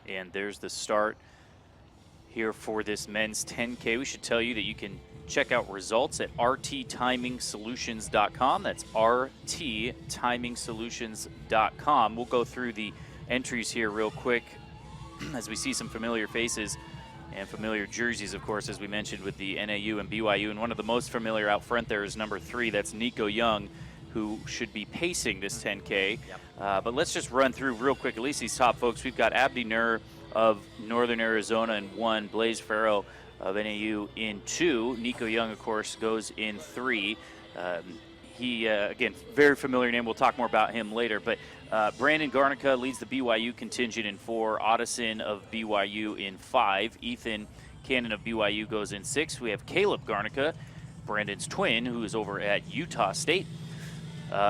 And there's the start here for this men's 10K. We should tell you that you can check out results at rttimingsolutions.com. That's rttimingsolutions.com. We'll go through the entries here real quick as we see some familiar faces and familiar jerseys, of course, as we mentioned with the NAU and BYU. And one of the most familiar out front there is number 3. That's Nico Young, who should be pacing this 10K. Yep. But let's just run through real quick, at least these top folks. We've got Abdi Nur of Northern Arizona in 1, Blaise Ferro of NAU in 2. Nico Young, of course, goes in 3. He, again, very familiar name. We'll talk more about him later. But Brandon Garnica leads the BYU contingent in 4. Otteson of BYU in 5. Ethan Cannon of BYU goes in 6. We have Caleb Garnica, Brandon's twin, who is over at Utah State.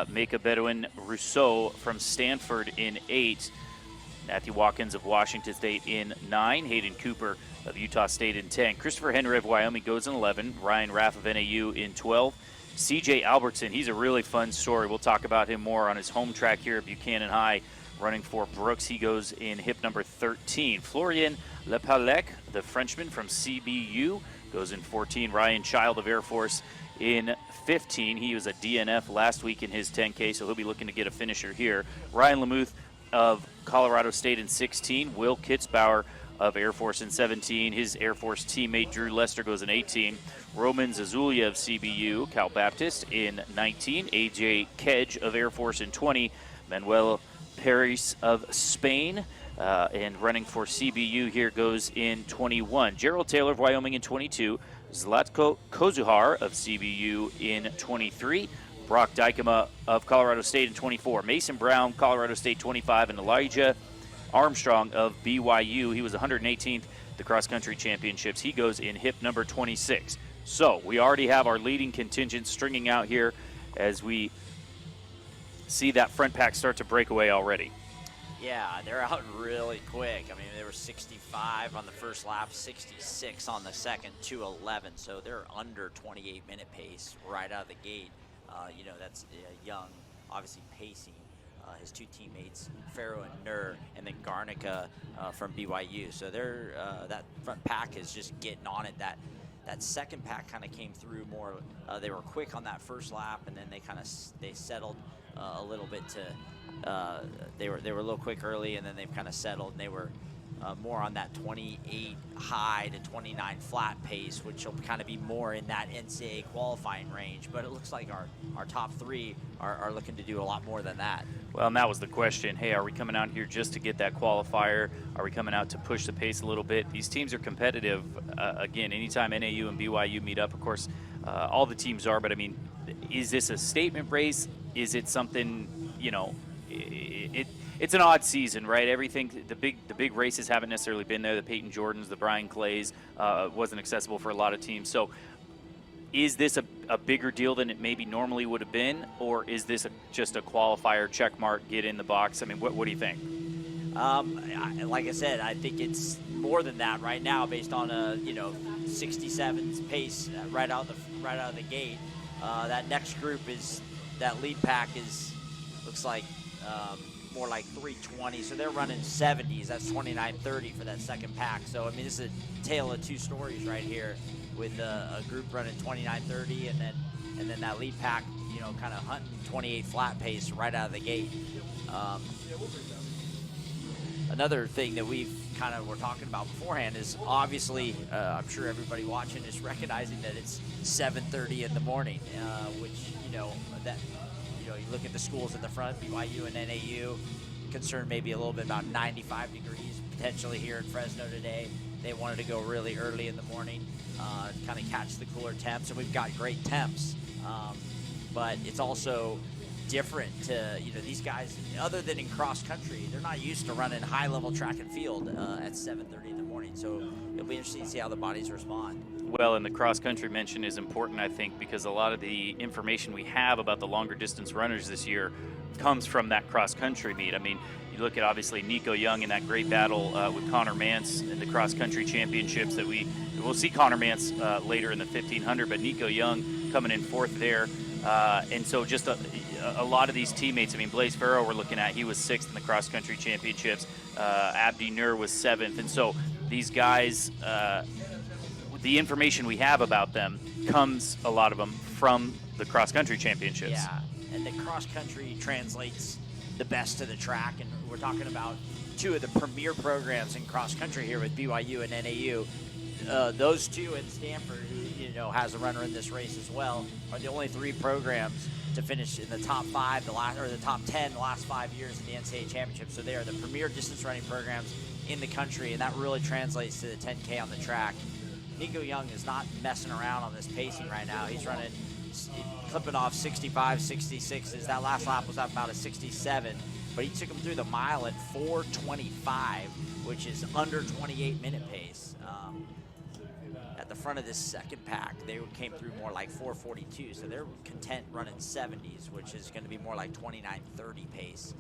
Micah Bedouin Rousseau from Stanford in 8. Matthew Watkins of Washington State in 9. Hayden Cooper of Utah State in 10. Christopher Henry of Wyoming goes in 11. Ryan Raff of NAU in 12. CJ Albertson, he's a really fun story. We'll talk about him more on his home track here at Buchanan High, running for Brooks. He goes in hip number 13. Florian Lepalec, the Frenchman from CBU, goes in 14. Ryan Child of Air Force in 15. He was a DNF last week in his 10K, so he'll be looking to get a finisher here. Ryan Lamuth of Colorado State in 16. Will Kitzbauer of Air Force in 17. His Air Force teammate Drew Lester goes in 18. Roman Zazulia of CBU, Cal Baptist in 19. AJ Kedge of Air Force in 20. Manuel Paris of Spain and running for CBU here goes in 21. Gerald Taylor of Wyoming in 22. Zlatko Kozuhar of CBU in 23. Brock Dykema of Colorado State in 24. Mason Brown, Colorado State 25. And Elijah Armstrong of BYU. He was 118th at the cross-country championships. He goes in hip number 26. So we already have our leading contingent stringing out here as we see that front pack start to break away already. Yeah, they're out really quick. I mean, they were 65 on the first lap, 66 on the second, 2:11. So they're under 28-minute pace right out of the gate. You know, that's Young, obviously pacing his two teammates, Ferro and Nur, and then Garnica from BYU. So they're that front pack is just getting on it. That second pack kind of came through more. They were quick on that first lap, and then they settled a little bit to. They were a little quick early, and then they've kind of settled. And they were more on that 28 high to 29 flat pace, which will kind of be more in that NCAA qualifying range. But it looks like our top 3 are looking to do a lot more than that. Well, and that was the question. Hey, are we coming out here just to get that qualifier? Are we coming out to push the pace a little bit? These teams are competitive. Again, anytime NAU and BYU meet up, of course, all the teams are. But, I mean, is this a statement race? Is it something, you know, it's an odd season, right? Everything, the big races haven't necessarily been there. The Peyton Jordans, the Brian Clays, wasn't accessible for a lot of teams. So is this a bigger deal than it maybe normally would have been, or is this just a qualifier, check mark, get in the box? I mean, what do you think? Like I said, I think it's more than that right now, based on a 67 pace right out of the gate. That next group that lead pack looks like. More like 320, so they're running 70s. That's 29:30 for that second pack. So I mean, this is a tale of two stories right here, with a group running 29:30, and then that lead pack, kind of hunting 28 flat pace right out of the gate. Another thing that we've kind of were talking about beforehand is obviously, I'm sure everybody watching is recognizing that it's 7:30 in the morning, which you look at the schools in the front, BYU and NAU, concerned maybe a little bit about 95 degrees potentially here in Fresno today. They wanted to go really early in the morning, kind of catch the cooler temps, and we've got great temps. But it's also different to, these guys, other than in cross country, they're not used to running high level track and field at 7:30 in the morning. So it'll be interesting to see how the bodies respond. Well, and the cross-country mention is important, I think, because a lot of the information we have about the longer distance runners this year comes from that cross-country meet. I mean, you look at, obviously, Nico Young in that great battle with Connor Mance in the cross-country championships that we'll see Connor Mance later in the 1500, but Nico Young coming in 4th there. And so just a lot of these teammates, I mean, Blaise Ferro we're looking at, he was 6th in the cross-country championships. Abdi Nur was 7th. And so these guys, the information we have about them comes, a lot of them, from the cross-country championships. Yeah, and the cross-country translates the best to the track, and we're talking about two of the premier programs in cross-country here with BYU and NAU. Those two and Stanford, who has a runner in this race as well, are the only 3 programs to finish in the top 5, the top 10 the last 5 years in the NCAA championship. So they are the premier distance running programs in the country, and that really translates to the 10K on the track. Nico Young is not messing around on this pacing right now. He's clipping off 65, 66s. That last lap was about a 67, but he took him through the mile at 4:25, which is under 28-minute pace. At the front of this second pack, they came through more like 4:42, so they're content running 70s, which is going to be more like 29:30 pace.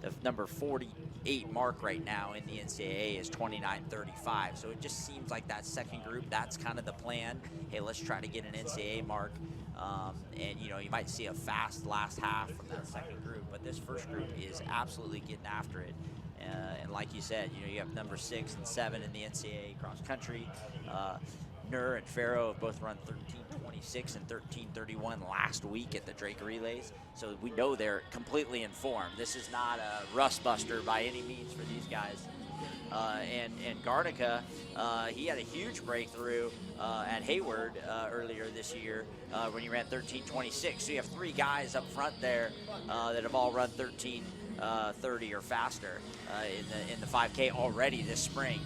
The number 48 mark right now in the NCAA is 29:35, so it just seems like that second group, that's kind of the plan. Hey, let's try to get an NCAA mark, and you might see a fast last half from that second group, but this first group is absolutely getting after it. And like you said, you have number 6 and 7 in the NCAA cross country. Nur and Ferro have both run 13:26 and 13:31 last week at the Drake Relays, so we know they're completely informed. This is not a rust buster by any means for these guys. And Garnica, he had a huge breakthrough at Hayward earlier this year when he ran 13:26. So you have 3 guys up front there that have all run 13:30 or faster in the 5K already this spring.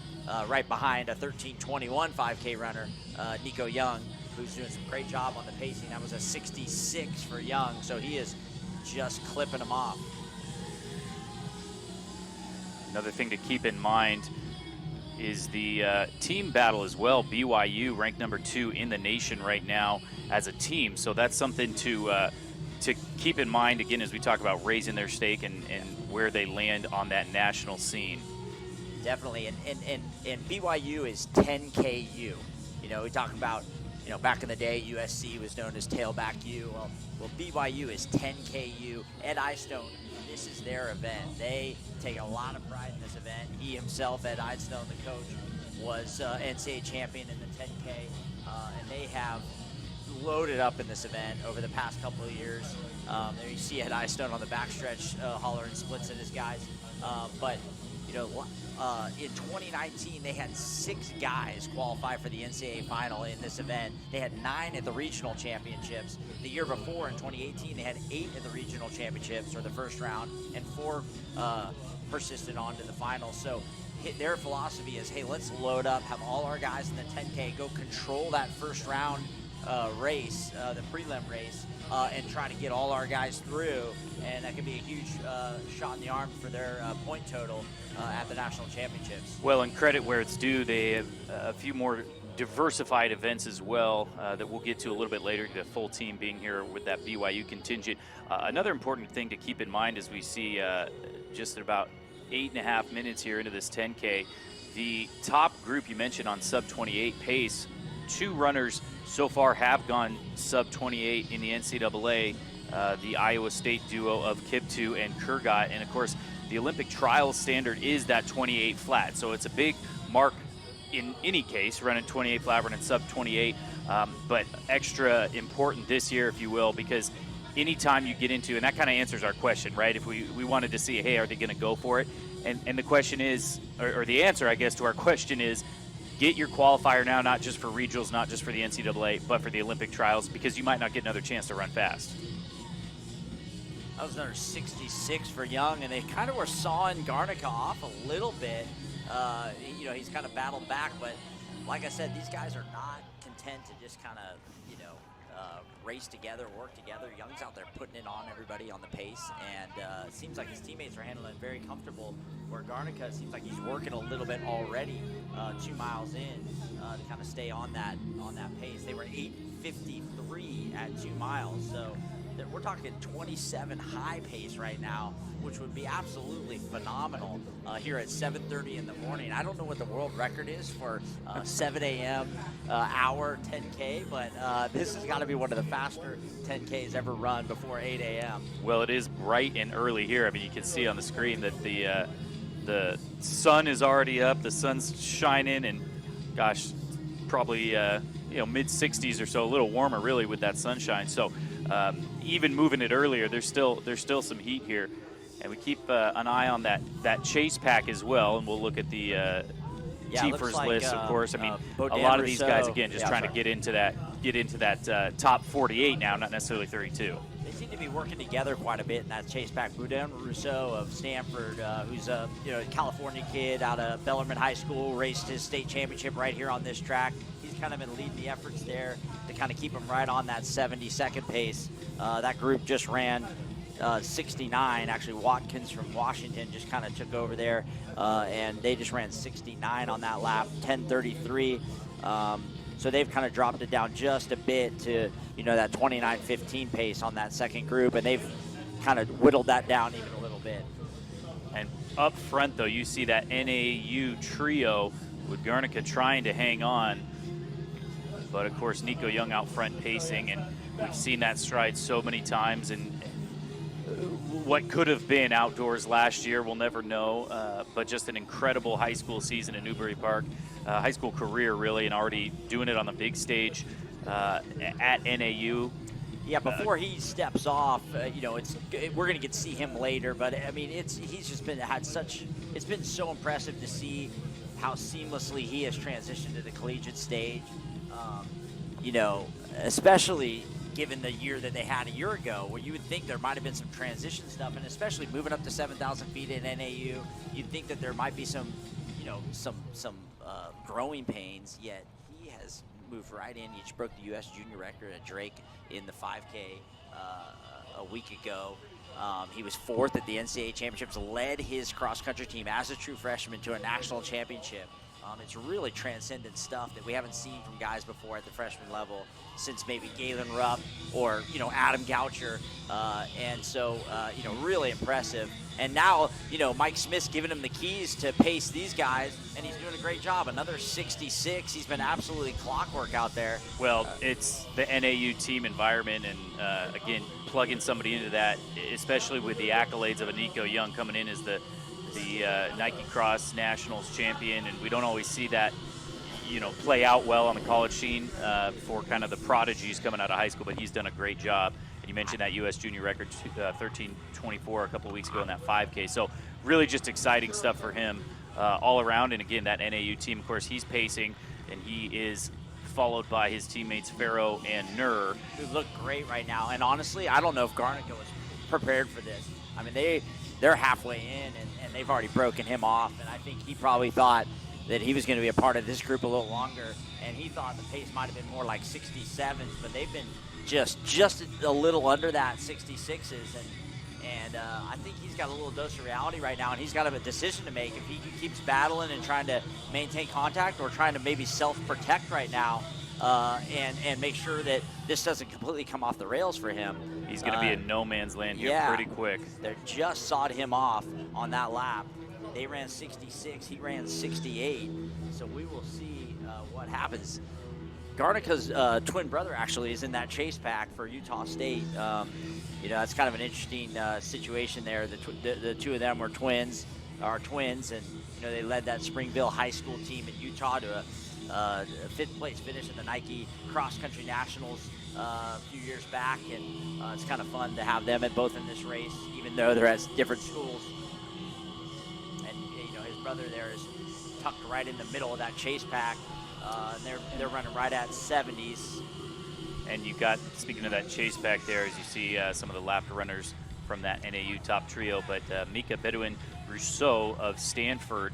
Right behind a 13:21 5K runner, Nico Young, who's doing some great job on the pacing. That was a 66 for Young, so he is just clipping them off. Another thing to keep in mind is the team battle as well. BYU ranked number 2 in the nation right now as a team, so that's something to keep in mind, again, as we talk about raising their stake and where they land on that national scene. Definitely, and BYU is 10KU. We talk about, back in the day, USC was known as Tailback U. Well, BYU is 10KU. Ed Eyestone, this is their event. They take a lot of pride in this event. He himself, Ed Eyestone, the coach, was NCAA champion in the 10K, and they have loaded up in this event over the past couple of years. There you see Ed Eyestone on the backstretch hollering splits at his guys. But in 2019, they had 6 guys qualify for the NCAA final in this event. They had 9 at the regional championships. The year before, in 2018, they had 8 at the regional championships, or the first round, and 4 persisted on to the final. So their philosophy is, hey, let's load up, have all our guys in the 10K go control that first round race, the prelim race, and try to get all our guys through, and that could be a huge shot in the arm for their point total at the national championships. Well, and credit where it's due, they have a few more diversified events as well that we'll get to a little bit later, the full team being here with that BYU contingent. Another important thing to keep in mind as we see just about 8.5 minutes here into this 10K, the top group you mentioned on sub-28 pace, 2 runners so far have gone sub-28 in the NCAA, the Iowa State duo of Kiptu and Kurgat, and of course the Olympic trial standard is that 28 flat, so it's a big mark in any case, running 28 flat, running sub-28, but extra important this year, if you will, because anytime you get into, and that kind of answers our question, right? If we wanted to see, hey, are they going to go for it? And the question is, or the answer, I guess, to our question is, get your qualifier now, not just for regionals, not just for the NCAA, but for the Olympic trials, because you might not get another chance to run fast. That was another 66 for Young, and they kind of were sawing Garnica off a little bit. He's kind of battled back, but like I said, these guys are not content to just kind of, race together, work together. Young's out there putting it on everybody on the pace, and it seems like his teammates are handling it very comfortable, where Garnica seems like he's working a little bit already 2 miles in to kind of stay on that pace. They were 8:53 at 2 miles, so we're talking 27 high pace right now, which would be absolutely phenomenal here at 7:30 in the morning. I don't know what the world record is for 7 a.m. Hour 10K, but this has got to be one of the faster 10Ks ever run before 8 a.m. Well, it is bright and early here. I mean, you can see on the screen that the sun is already up. The sun's shining, and gosh, probably mid 60s or so, a little warmer really with that sunshine. So even moving it earlier, there's still some heat here, and we keep an eye on that chase pack as well. And we'll look at the T-First like, list, of course. I mean, Bodan a lot of these guys Rousseau, again just trying to get into that top 48 now, not necessarily 32. They seem to be working together quite a bit in that chase pack. Bodan Rousseau of Stanford, who's a California kid out of Bellarmine High School, raced his state championship right here on this track. He's kind of been leading the efforts there to kind of keep him right on that 70-second pace. That group just ran 69. Actually, Watkins from Washington just kind of took over there, and they just ran 69 on that lap, 10:33. So they've kind of dropped it down just a bit to, that 29:15 pace on that second group, and they've kind of whittled that down even a little bit. And up front, though, you see that NAU trio with Garnica trying to hang on. But, of course, Nico Young out front pacing, and we've seen that stride so many times. And what could have been outdoors last year, we'll never know. But just an incredible high school season in Newbury Park, high school career, really, and already doing it on the big stage at NAU. Yeah, before he steps off, we're going to get to see him later. But, I mean, it's been so impressive to see how seamlessly he has transitioned to the collegiate stage. Especially given the year that they had a year ago, where you would think there might have been some transition stuff, and especially moving up to 7,000 feet in NAU, you'd think that there might be some growing pains, yet he has moved right in. He just broke the U.S. junior record at Drake in the 5K a week ago. He was fourth at the NCAA championships, led his cross-country team as a true freshman to a national championship. It's really transcendent stuff that we haven't seen from guys before at the freshman level since maybe Galen Rupp or, Adam Goucher. And so, really impressive. And now, Mike Smith's giving him the keys to pace these guys, and he's doing a great job. Another 66. He's been absolutely clockwork out there. Well, it's the NAU team environment, and again, plugging somebody into that, especially with the accolades of a Nico Young coming in as the Nike Cross Nationals champion, and we don't always see that, play out well on the college scene for kind of the prodigies coming out of high school, but he's done a great job. And you mentioned that U.S. junior record, 13:24 a couple of weeks ago in that 5K. So really just exciting stuff for him all around. And again, that NAU team, of course, he's pacing, and he is followed by his teammates Ferro and Nur, who look great right now. And honestly, I don't know if Garnica was prepared for this. I mean, they're halfway in, and they've already broken him off. And I think he probably thought that he was going to be a part of this group a little longer, and he thought the pace might have been more like 67s, but they've been just a little under that 66s. And I think he's got a little dose of reality right now, and he's got a decision to make. If he keeps battling and trying to maintain contact, or trying to maybe self-protect right now, and make sure that this doesn't completely come off the rails for him. He's going to be in no man's land here pretty quick. They just sawed him off on that lap. They ran 66, he ran 68. So we will see what happens. Garnica's twin brother actually is in that chase pack for Utah State. That's kind of an interesting situation there. The two of them are twins, and they led that Springville high school team in Utah to a fifth place finish in the Nike Cross Country Nationals a few years back, and it's kind of fun to have them both in this race, even though they're at different schools. And his brother there is tucked right in the middle of that chase pack. And they're running right at 70s. And you've got, speaking of that chase pack there, as you see some of the lap runners from that NAU top trio, but Mika Bedouin Rousseau of Stanford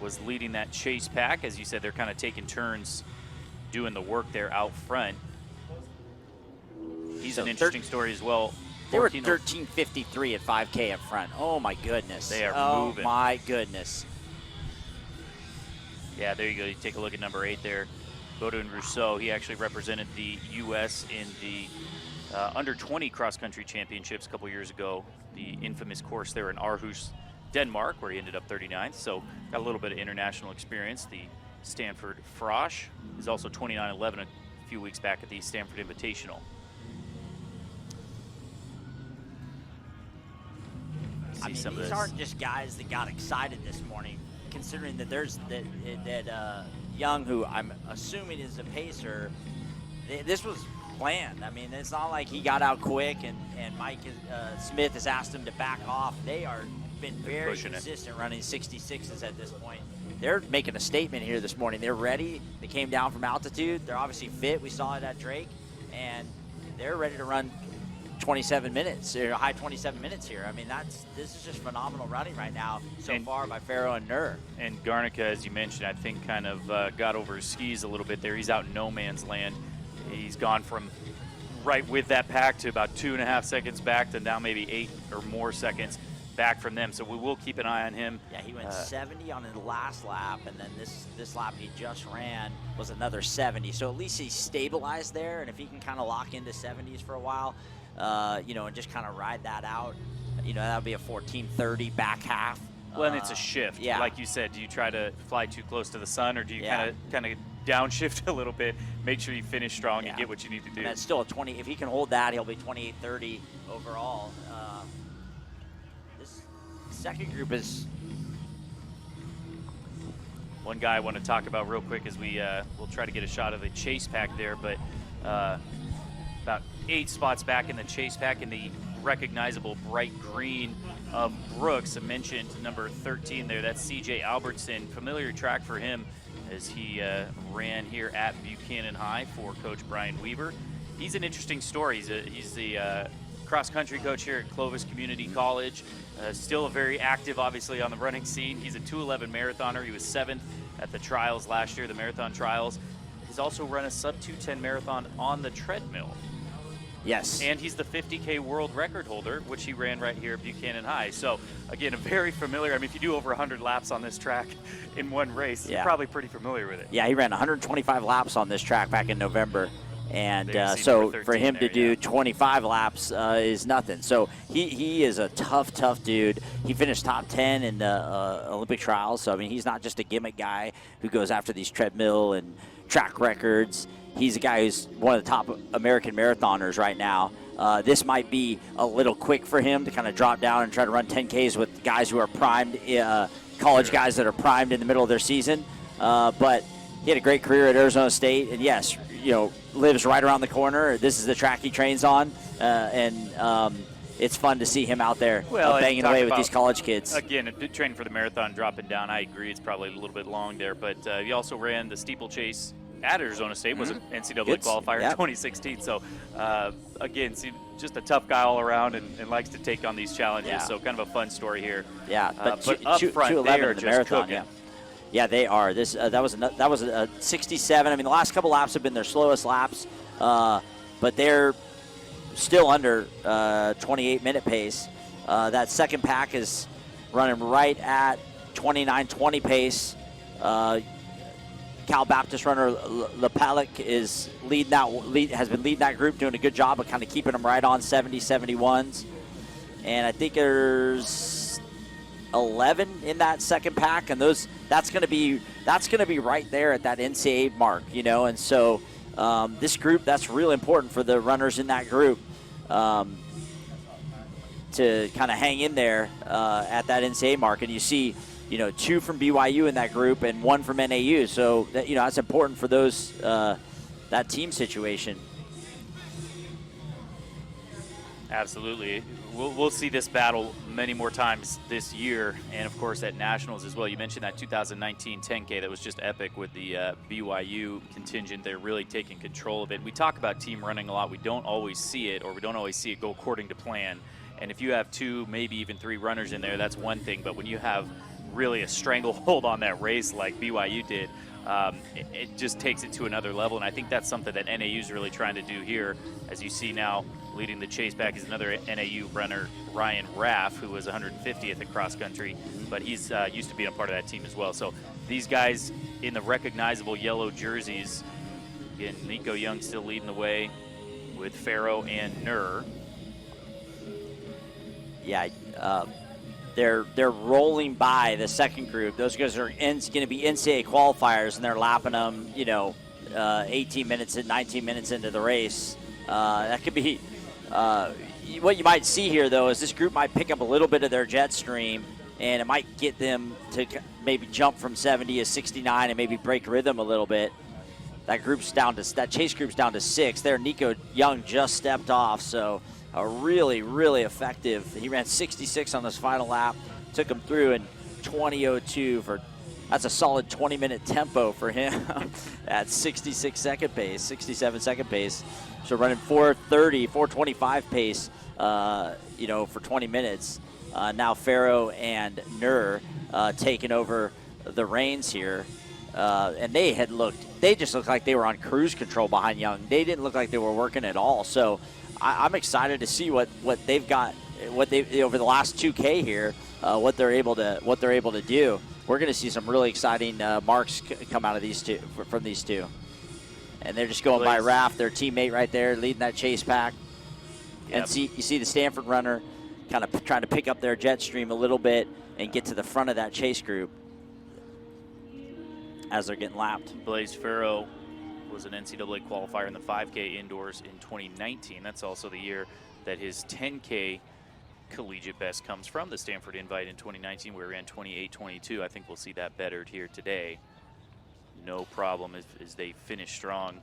was leading that chase pack. As you said, they're kind of taking turns doing the work there out front. He's an interesting story as well. They were 13:53 at 5K up front. Oh my goodness. They are moving. Oh my goodness. Yeah, there you go. You take a look at number 8 there. Bodin Rousseau, he actually represented the U.S. in the under 20 cross-country championships a couple years ago, the infamous course there in Aarhus, Denmark, where he ended up 39th. So got a little bit of international experience. The Stanford Frosh is also 29-11 a few weeks back at the Stanford Invitational. I mean, these aren't just guys that got excited this morning, considering that there's that Young, who I'm assuming is a pacer. This was planned. I mean, it's not like he got out quick and Mike Smith has asked him to back off. They are been very consistent running 66s at this point. They're making a statement here this morning. They're ready. They came down from altitude. They're obviously fit. We saw it at Drake, and they're ready to run 27 minutes, or high 27 minutes here. I mean, this is just phenomenal running right now so far by Ferro and Nur. And Garnica, as you mentioned, I think kind of got over his skis a little bit there. He's out in no man's land. He's gone from right with that pack to about 2.5 seconds back to now maybe 8 or more seconds back from them. So we will keep an eye on him. Yeah, he went 70 on his last lap, and then this lap he just ran was another 70. So at least he's stabilized there, and if he can kind of lock into 70s for a while, you know, and just kind of ride that out, you know, that would be a 14:30 back half. Well, and it's a shift. Yeah. Like you said, do you try to fly too close to the sun, or do you kind of downshift a little bit, make sure you finish strong and get what you need to do? And that's still a 20. If he can hold that, he'll be 28:30 overall. This second group is one guy I want to talk about real quick as we'll try to get a shot of the chase pack there, but about 8 spots back in the chase pack in the recognizable bright green of Brooks. I mentioned number 13 there. That's CJ Albertson. Familiar track for him as he ran here at Buchanan High for Coach Brian Weaver. He's an interesting story. He's the cross-country coach here at Clovis Community College. Still very active, obviously, on the running scene. He's a 2:11 marathoner. He was 7th at the trials last year, the marathon trials. He's also run a sub-2:10 marathon on the treadmill. Yes. And he's the 50K world record holder, which he ran right here at Buchanan High. So, again, a very familiar, I mean, if you do over 100 laps on this track in one race, you're probably pretty familiar with it. Yeah, he ran 125 laps on this track back in November. And so for him to do 25 laps is nothing. So he is a tough dude. He finished top 10 in the Olympic trials. So, I mean, he's not just a gimmick guy who goes after these treadmill and track records. He's a guy who's one of the top American marathoners right now. This might be a little quick for him to kind of drop down and try to run 10Ks with guys who are primed, college guys that are primed in the middle of their season. But he had a great career at Arizona State, and yes, you know, lives right around the corner. This is the track he trains on, and it's fun to see him out there banging away with these college kids. Again, training for the marathon, dropping down. I agree, it's probably a little bit long there, but he also ran the steeplechase at Arizona State, was an NCAA qualifier in 2016. So, again, just a tough guy all around and likes to take on these challenges. So kind of a fun story here. Yeah, but up front, they are just marathon, cooking. Yeah, they are. That was a 67. I mean, the last couple laps have been their slowest laps, but they're still under 28-minute pace. That second pack is running right at 29:20 pace. Cal Baptist runner Lepalic is has been leading that group, doing a good job of kind of keeping them right on 70, 71s. And I think there's 11 in that second pack, and that's going to be right there at that NCAA mark, you know. And so this group, that's really important for the runners in that group to kind of hang in there at that NCAA mark. And you see, you know, 2 from BYU in that group and 1 from NAU. So that, you know, that's important for those that team situation. Absolutely. We'll see this battle many more times this year, and of course at nationals as well. You mentioned that 2019 10K that was just epic with the BYU contingent. They're really taking control of it. We talk about team running a lot. We don't always see it, or we don't always see it go according to plan. And if you have 2, maybe even 3 runners in there, that's one thing. But when you have really a stranglehold on that race like BYU did, it just takes it to another level. And I think that's something that NAU is really trying to do here. As you see now, leading the chase back is another NAU runner, Ryan Raff, who was 150th at cross country, but he's used to being a part of that team as well. So these guys in the recognizable yellow jerseys, again, Nico Young still leading the way. with Ferro and Nur. Yeah, they're rolling by the second group. Those guys are going to be NCAA qualifiers, and they're lapping them, 18 minutes and 19 minutes into the race. That could be what you might see here, though, is this group might pick up a little bit of their jet stream, and it might get them to maybe jump from 70 to 69 and maybe break rhythm a little bit. That chase group's down to 6. There, Nico Young just stepped off, so a really, really effective. He ran 66 on this final lap, took him through in 20:02 that's a solid 20-minute tempo for him at 67 second pace. So running 4:25 pace, for 20 minutes. Now Ferro and Nur taking over the reins here. And they just looked like they were on cruise control behind Young. They didn't look like they were working at all. So I'm excited to see what they've got, over the last 2K here, what they're able to do. We're going to see some really exciting marks come out of from these two. And they're just going by Raff, their teammate right there, leading that chase pack. Yep. And you see the Stanford runner kind of trying to pick up their jet stream a little bit and get to the front of that chase group as they're getting lapped. Blaise Ferro was an NCAA qualifier in the 5K indoors in 2019. That's also the year that his 10K collegiate best comes from. The Stanford Invite in 2019, where he ran 28:22. I think we'll see that bettered here today. No problem as they finish strong.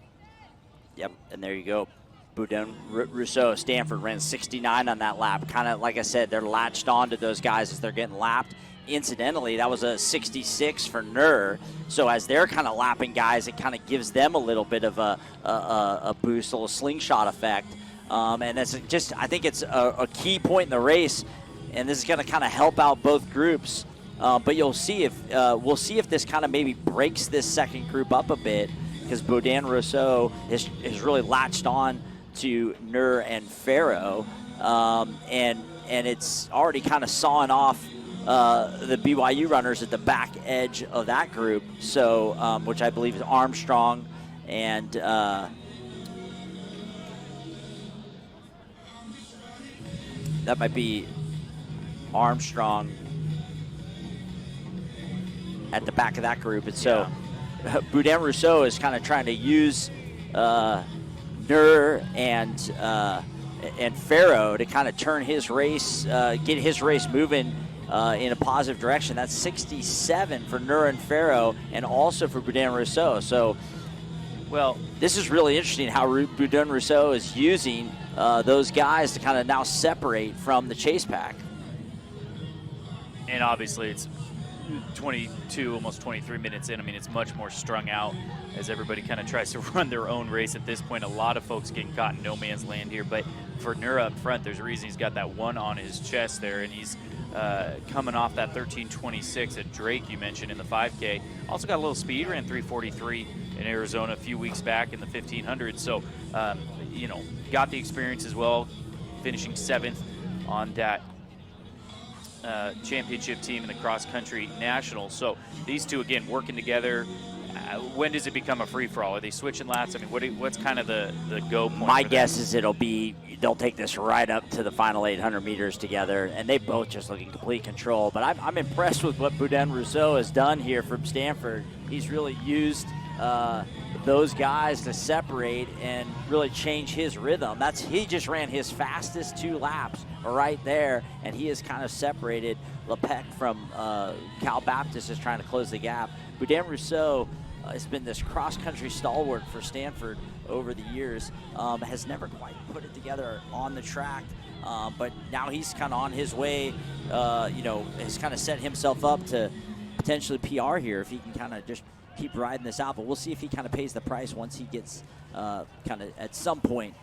Yep, and there you go. Boudin Rousseau, Stanford ran 69 on that lap. Kind of, like I said, they're latched on to those guys as they're getting lapped. Incidentally, that was a 66 for Nur. So as they're kind of lapping guys, it kind of gives them a little bit of a boost, a little slingshot effect. And that's just, I think it's a key point in the race, and this is going to kind of help out both groups. But we'll see if this kind of maybe breaks this second group up a bit, because Boudin Rousseau is really latched on to Nur and Ferro, and it's already kind of sawing off the BYU runners at the back edge of that group. So, which I believe is Armstrong and that might be Armstrong at the back of that group. And so Boudin Rousseau is kind of trying to use Nur and Ferro to kind of turn his race, get his race moving in a positive direction. That's 67 for Nur and Ferro, and also for Boudin Rousseau. So, well, this is really interesting how Boudin Rousseau is using those guys to kind of now separate from the chase pack. And obviously it's 22, almost 23 minutes in. I mean, it's much more strung out as everybody kind of tries to run their own race at this point. A lot of folks getting caught in no man's land here. But for Nur up front, there's a reason he's got that one on his chest there, and he's coming off that 13:26 at Drake you mentioned in the 5K. Also got a little speed, ran 3:43 in Arizona a few weeks back in the 1500. So, got the experience as well, finishing 7th on that championship team in the cross-country nationals. So these two, again, working together. When does it become a free-for-all? Are they switching laps? I mean, what's kind of the go point? My guess is they'll take this right up to the final 800 meters together, and they both just look in complete control. But I'm impressed with what Boudin Rousseau has done here from Stanford. He's really used those guys to separate and really change his rhythm. He just ran his fastest 2 laps right there, and he has kind of separated Lepec from Cal Baptist, is trying to close the gap. Boudin Rousseau has been this cross-country stalwart for Stanford over the years, has never quite put it together on the track, but now he's kind of on his way, has kind of set himself up to potentially PR here if he can kind of just keep riding this out. But we'll see if he kind of pays the price once he gets kind of at some point.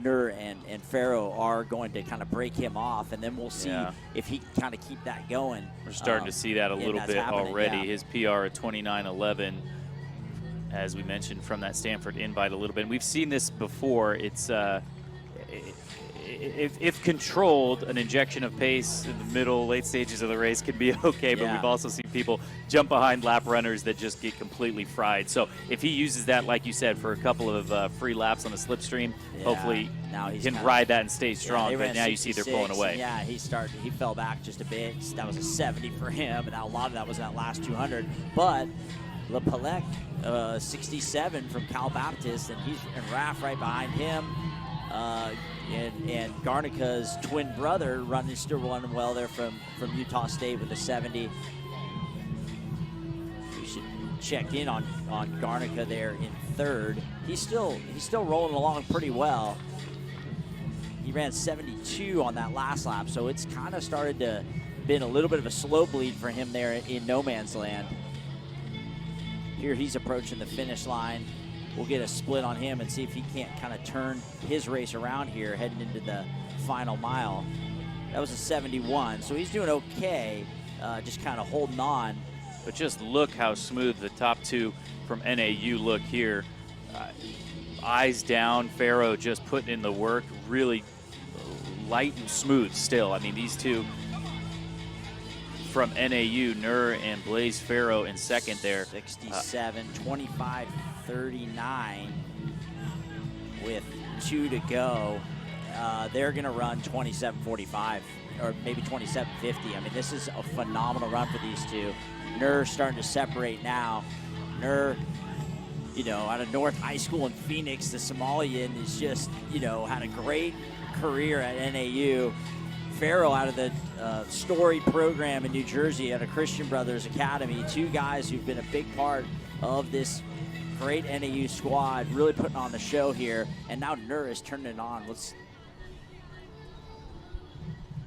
Nur and Ferro are going to kind of break him off, and then we'll see if he can kind of keep that going. We're starting to see that a little bit already. His PR at 29:11, as we mentioned, from that Stanford invite a little bit. And we've seen this before. It's if controlled, an injection of pace in the middle, late stages of the race can be okay, but we've also seen people jump behind lap runners that just get completely fried. So if he uses that, like you said, for a couple of free laps on the slipstream, hopefully now he can ride that and stay strong. But now you see they're pulling away. Yeah, he fell back just a bit. That was a 70 for him, and a lot of that was in that last 200. But Lepelec, 67 from Cal Baptist, and Raff right behind him. And Garnica's twin brother still running well there from Utah State with a 70. We should check in on Garnica there in third. He's still rolling along pretty well. He ran 72 on that last lap, so it's kind of started to been a little bit of a slow bleed for him there in no man's land. Here he's approaching the finish line. We'll get a split on him and see if he can't kind of turn his race around here heading into the final mile. That was a 71, so he's doing okay, just kind of holding on. But just look how smooth the top two from NAU look here. Eyes down, Ferro just putting in the work, really light and smooth still. I mean, these two from NAU, Nur and Blaise Ferro in second there. 67, 25, 39 with 2 to go. They're going to run 27:45 or maybe 27:50. I mean, this is a phenomenal run for these two. Nur starting to separate now. Nur, out of North High School in Phoenix, the Somalian is just, had a great career at NAU. Ferro out of the Story program in New Jersey at a Christian Brothers Academy. Two guys who've been a big part of this great NAU squad, really putting on the show here. And now Nur is turning it on.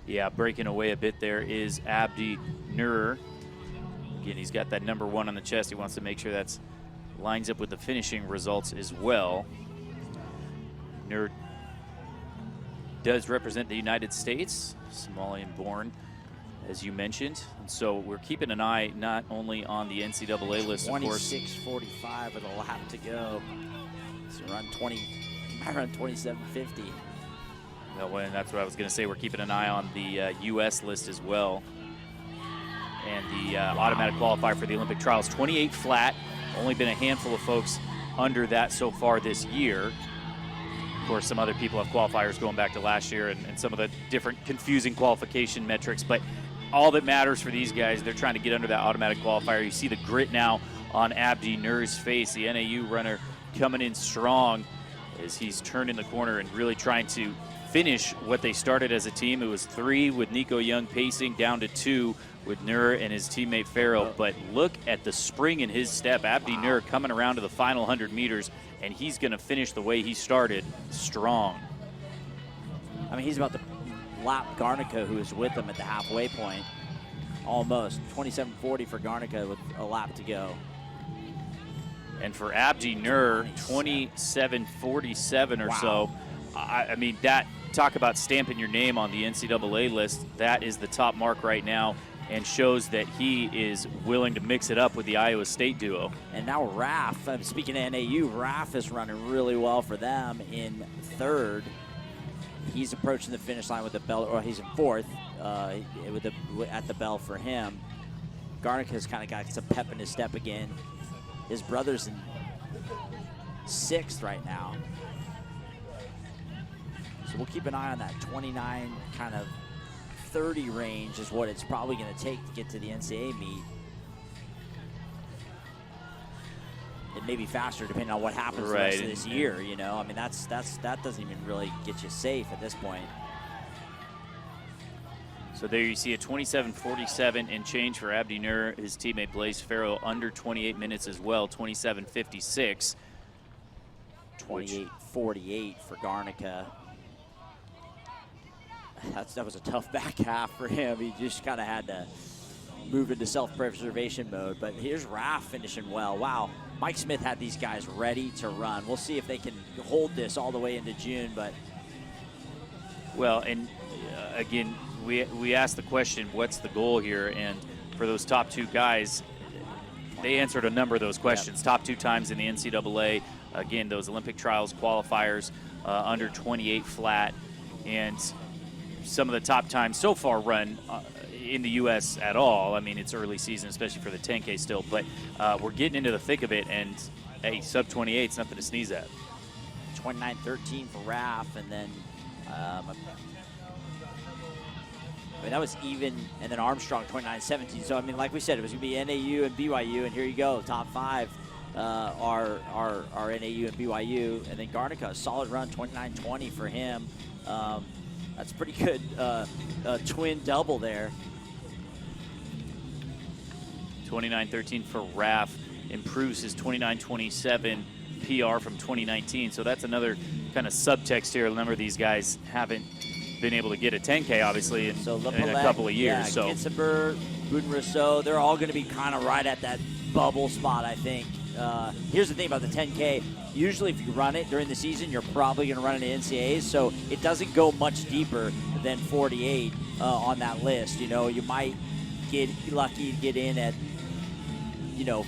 Yeah, breaking away a bit there is Abdi Nur. Again, he's got that number 1 on the chest. He wants to make sure that's lines up with the finishing results as well. Nur does represent the United States, Somalian born, as you mentioned. And so we're keeping an eye not only on the NCAA list, of course. 26:45 with a lap to go. So run 27:50. Well, and that's what I was going to say. We're keeping an eye on the U.S. list as well. And the automatic qualifier for the Olympic trials, 28 flat. Only been a handful of folks under that so far this year. Of course, some other people have qualifiers going back to last year and some of the different confusing qualification metrics. But all that matters for these guys, they're trying to get under that automatic qualifier. You see the grit now on Abdi Nur's face, the NAU runner coming in strong as he's turning the corner and really trying to finish what they started as a team. It was 3 with Nico Young pacing, down to 2 with Nur and his teammate Ferro. But look at the spring in his step. Abdi Nur coming around to the final 100 meters, and he's going to finish the way he started, strong. I mean, he's about to lap Garnica, who is with him at the halfway point. Almost. 27:40 for Garnica with a lap to go. And for Abdi Nur, 27:47 or so. I mean, that, talk about stamping your name on the NCAA list. That is the top mark right now and shows that he is willing to mix it up with the Iowa State duo. And now Raff, speaking of NAU, Raff is running really well for them in third. He's approaching the finish line with the bell, or he's in fourth at the bell for him. Garnica's kind of got some pep in his step again. His brother's in sixth right now. So we'll keep an eye on that 29 kind of 30 range is what it's probably going to take to get to the NCAA meet. It may be faster depending on what happens the rest of this year, I mean, that doesn't even really get you safe at this point. So there you see a 27:47 and change for Abdi Nur. His teammate Blaise Ferro under 28 minutes as well, 27:56. 28:48 for Garnica. That was a tough back half for him. He just kind of had to move into self-preservation mode. But here's Raff finishing well. Wow, Mike Smith had these guys ready to run. We'll see if they can hold this all the way into June. But well, and again, we asked the question, what's the goal here? And for those top 2 guys, they answered a number of those questions. Yep. Top 2 times in the NCAA. Again, those Olympic trials qualifiers, under 28 flat. and some of the top times so far run in the U.S. at all. I mean, it's early season, especially for the 10K still, but we're getting into the thick of it, and hey, sub 28 is nothing to sneeze at. 29:13 for Raf, and then I mean, that was even, and then Armstrong 29:17. So I mean, like we said, it was gonna be NAU and BYU, and here you go, top 5 are NAU and BYU, and then Garnica, a solid run, 29:20 for him. That's pretty good twin double there. 29:13 for Raf, improves his 29:27 PR from 2019. So that's another kind of subtext here. A number of these guys haven't been able to get a 10K, obviously, in a couple of years. Yeah, so Kitzenberg, Boudin-Rousseau, they're all going to be kind of right at that bubble spot, I think. Here's the thing about the 10K. Usually if you run it during the season, you're probably going to run it in NCAAs, so it doesn't go much deeper than 48 on that list. You know, you might get lucky to get in at,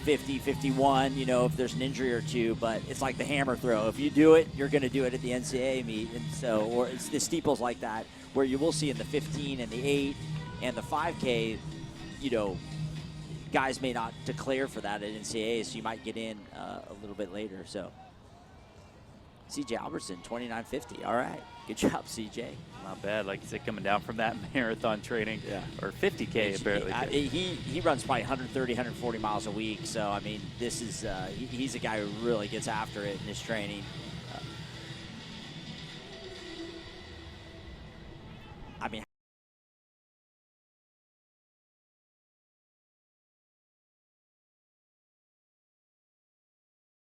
50, 51, if there's an injury or two, but it's like the hammer throw. If you do it, you're going to do it at the NCAA meet. And so, or it's the steeples like that, where you will see in the 15 and the 8 and the 5K, guys may not declare for that at NCAA, so you might get in a little bit later. So, CJ Albertson, 29:50. All right. Good job, CJ. Not bad. Like you said, coming down from that marathon training, or 50K apparently. He runs probably 130, 140 miles a week. So, I mean, this is he's a guy who really gets after it in his training.